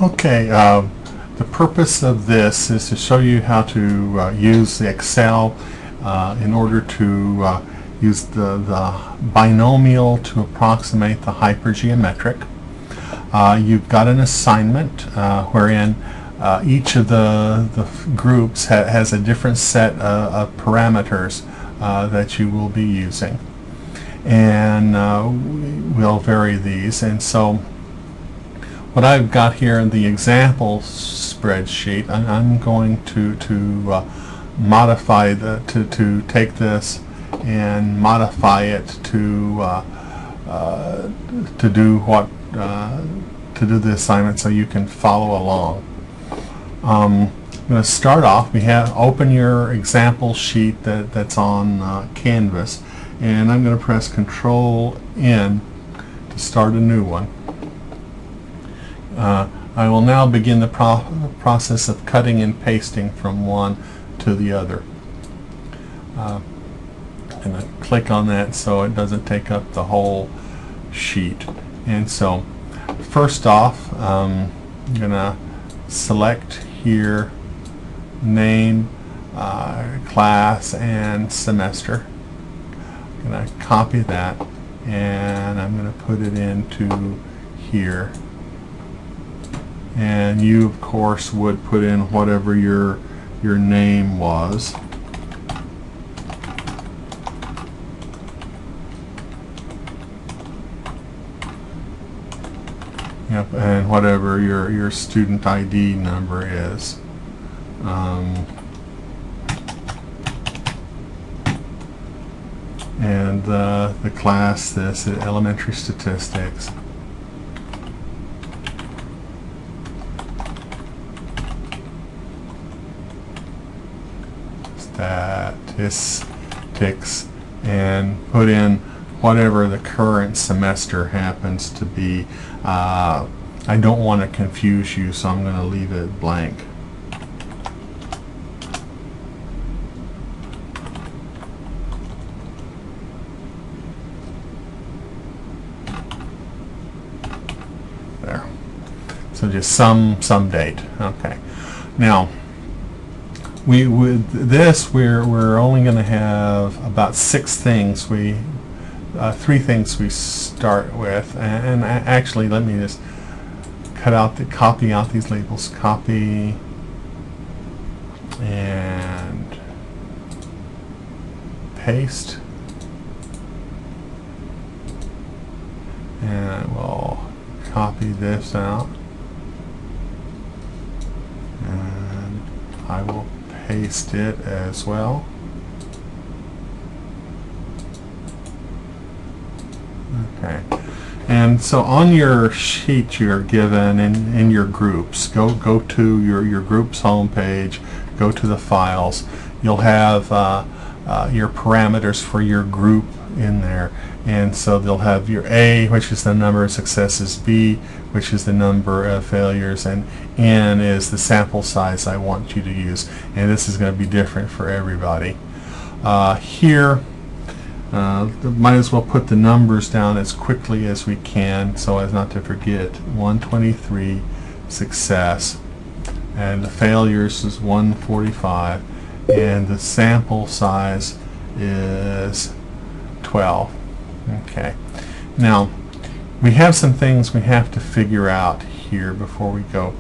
Okay, the purpose of this is to show you how to use the Excel in order to use the binomial to approximate the hypergeometric. You've got an assignment wherein each of the groups has a different set of parameters that you will be using, and we'll vary these. And so what I've got here in the example spreadsheet, I'm going to modify to take this and modify it to do the assignment so you can follow along. I'm going to start off. Open your example sheet that's on Canvas, and I'm going to press Control N to start a new one. I will now begin the process of cutting and pasting from one to the other. I'm going to click on that so it doesn't take up the whole sheet. And so first off, I'm going to select here name, class, and semester. I'm going to copy that and I'm going to put it into here. And you, of course, would put in whatever your name was. Yep, and whatever your student ID number is. And the class, this is elementary statistics. Statistics, and put in whatever the current semester happens to be. I don't want to confuse you, so I'm going to leave it blank. There. So just some date. Okay. Now, with this, we're only going to have about 6 things. 3 things we start with, and actually, let me just copy out these labels. Copy and paste, and I will copy this out, and I will paste it as well. Okay, and so on your sheet you're given in your groups. Go to your groups homepage. Go to the files. You'll have your parameters for your group in there, and so they'll have your A, which is the number of successes, B, which is the number of failures, and N is the sample size I want you to use. And this is going to be different for everybody. Here, might as well put the numbers down as quickly as we can so as not to forget. 123 success, and the failures is 145, and the sample size is 12. Okay, now we have some things we have to figure out here before we go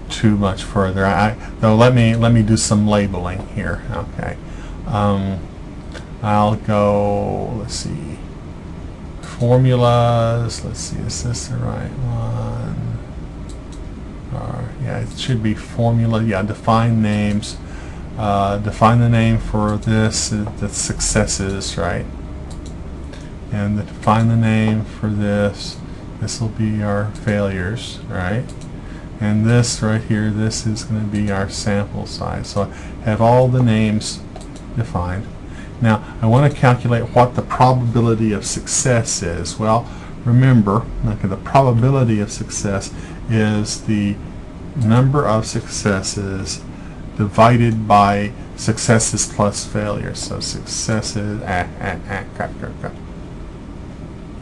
too much further. Though let me do some labeling here. Okay, I'll go, let's see, formulas. Let's see, is this the right one? Or, yeah, it should be formula. Yeah, define names. Define the name for this, the successes, right? And define the name for this. This will be our failures, right? And this right here, this is going to be our sample size. So I have all the names defined. Now I want to calculate what the probability of success is. Well, remember, okay, the probability of success is the number of successes divided by successes plus failures. So successes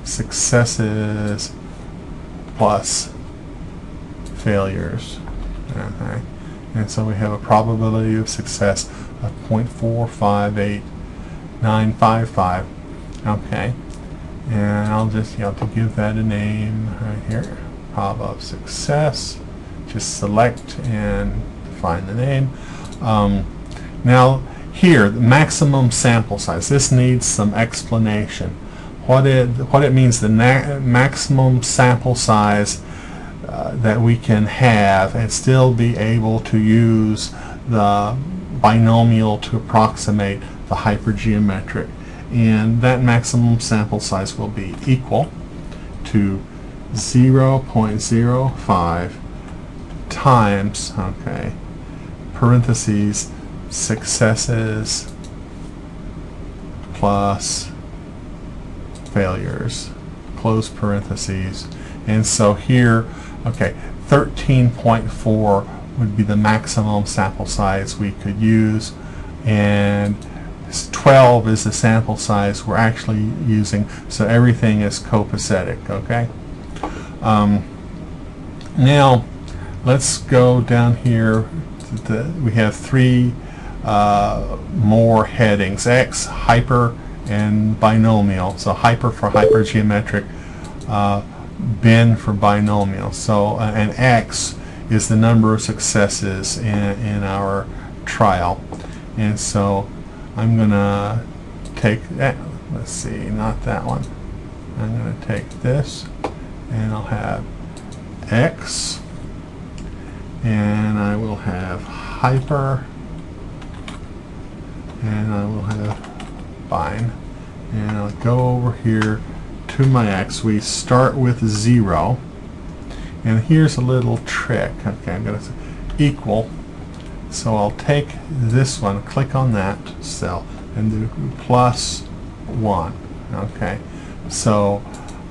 successes plus failures. Okay. And so we have a probability of success of 0.458955. Okay. And I'll just have to give that a name right here. Prob of success. Just select and define the name. Now here, the maximum sample size. This needs some explanation. What it means, the maximum sample size that we can have and still be able to use the binomial to approximate the hypergeometric. And that maximum sample size will be equal to 0.05 times, okay, parentheses, successes plus failures, close parentheses. And so here, okay, 13.4 would be the maximum sample size we could use, and 12 is the sample size we're actually using, so everything is copacetic. Okay. Now let's go down here. We have three more headings: X, hyper, and binomial. So hyper for hypergeometric, bin for binomial. So and X is the number of successes in our trial. And so I'm gonna take that, let's see, not that one. I'm gonna take this and I'll have X, and I will have hyper, and I will have bind. And I'll go over here to my X. We start with 0, and here's a little trick. Okay, I'm going to equal, so I'll take this one, click on that cell, and do +1. Okay, so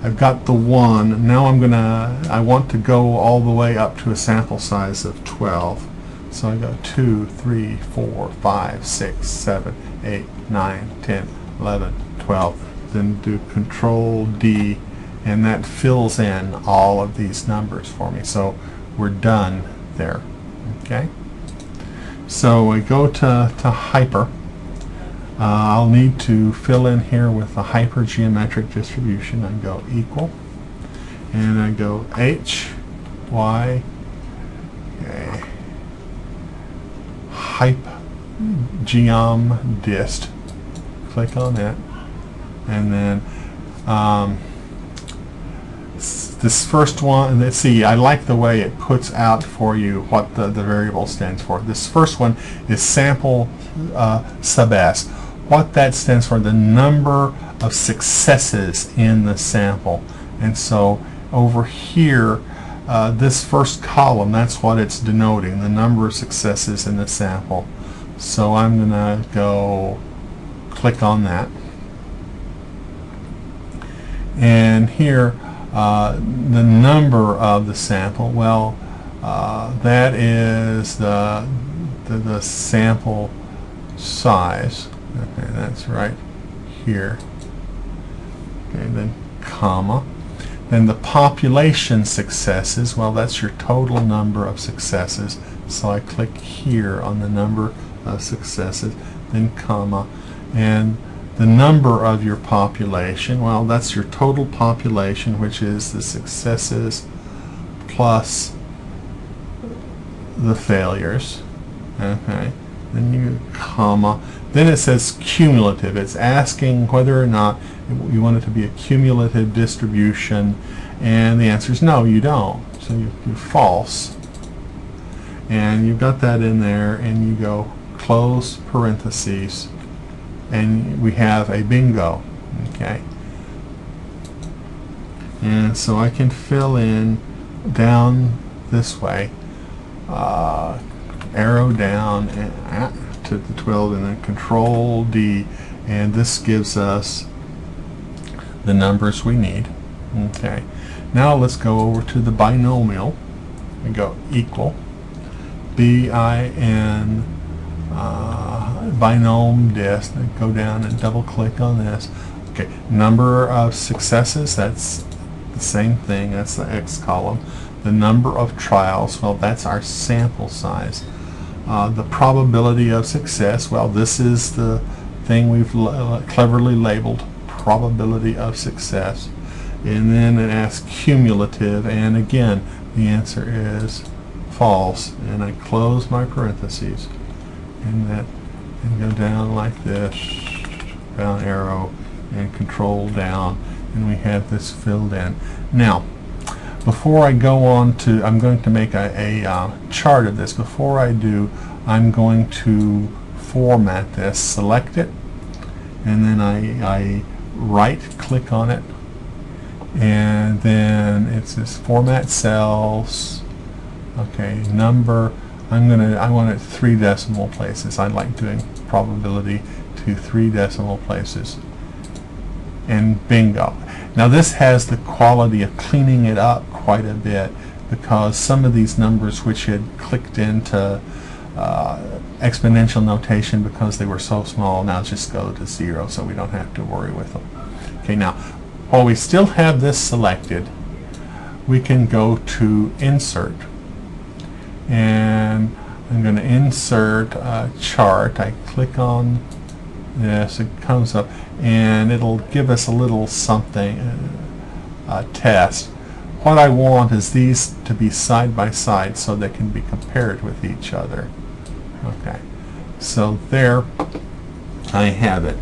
I've got the 1. Now I want to go all the way up to a sample size of 12. So I go 2, 3, 4, 5, 6, 7, 8, 9, 10, 11, 12. Then do Control D, and that fills in all of these numbers for me. So we're done there. Okay. So I go to hyper. I'll need to fill in here with the hypergeometric distribution. I go equal, and I go H, Y, okay, hypergeom dist. Click on that, and then this first one, let's see, I like the way it puts out for you what the variable stands for. This first one is sample sub S. What that stands for, the number of successes in the sample. And so over here, this first column, that's what it's denoting, the number of successes in the sample. So I'm going to go click on that. And here, the number of the sample, well, that is the sample size. Okay, that's right here. Okay, then comma. Then the population successes, well, that's your total number of successes. So I click here on the number of successes, then comma. And the number of your population, well, that's your total population, which is the successes plus the failures. Okay, then you comma. Then it says cumulative. It's asking whether or not you want it to be a cumulative distribution, and the answer is no, you don't. So you're false. And you've got that in there, and you go close parentheses, and we have a bingo. Okay. And so I can fill in down this way, arrow down and to the 12, and then Control D, and this gives us the numbers we need. Okay. Now let's go over to the binomial and go equal bin binom dist, and go down and double click on this. Okay, number of successes, that's the same thing, that's the X column. The number of trials, well, that's our sample size. The probability of success, well, this is the thing we've cleverly labeled probability of success. And then it asks cumulative, and again the answer is false, and I close my parentheses and go down like this, down arrow and control down, and we have this filled in. Now before I go on to, I'm going to make a chart of this. Before I do, I'm going to format this, select it, and then I right click on it, and then it says format cells. Okay, number, I want it 3 decimal places. I like doing probability to 3 decimal places, and bingo. Now this has the quality of cleaning it up quite a bit, because some of these numbers which had clicked into exponential notation because they were so small now just go to 0, so we don't have to worry with them. Okay, now while we still have this selected, we can go to insert, and I'm going to insert a chart. I click on this, it comes up, and it'll give us a little something, a test. What I want is these to be side by side so they can be compared with each other. Okay, so there I have it.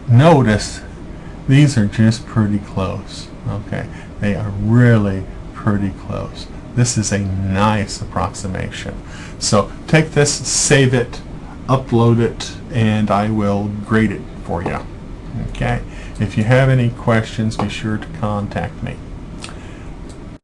Notice these are just pretty close. Okay, they are really pretty close. This is a nice approximation. So take this, save it, upload it, and I will grade it for you. Okay, if you have any questions, be sure to contact me.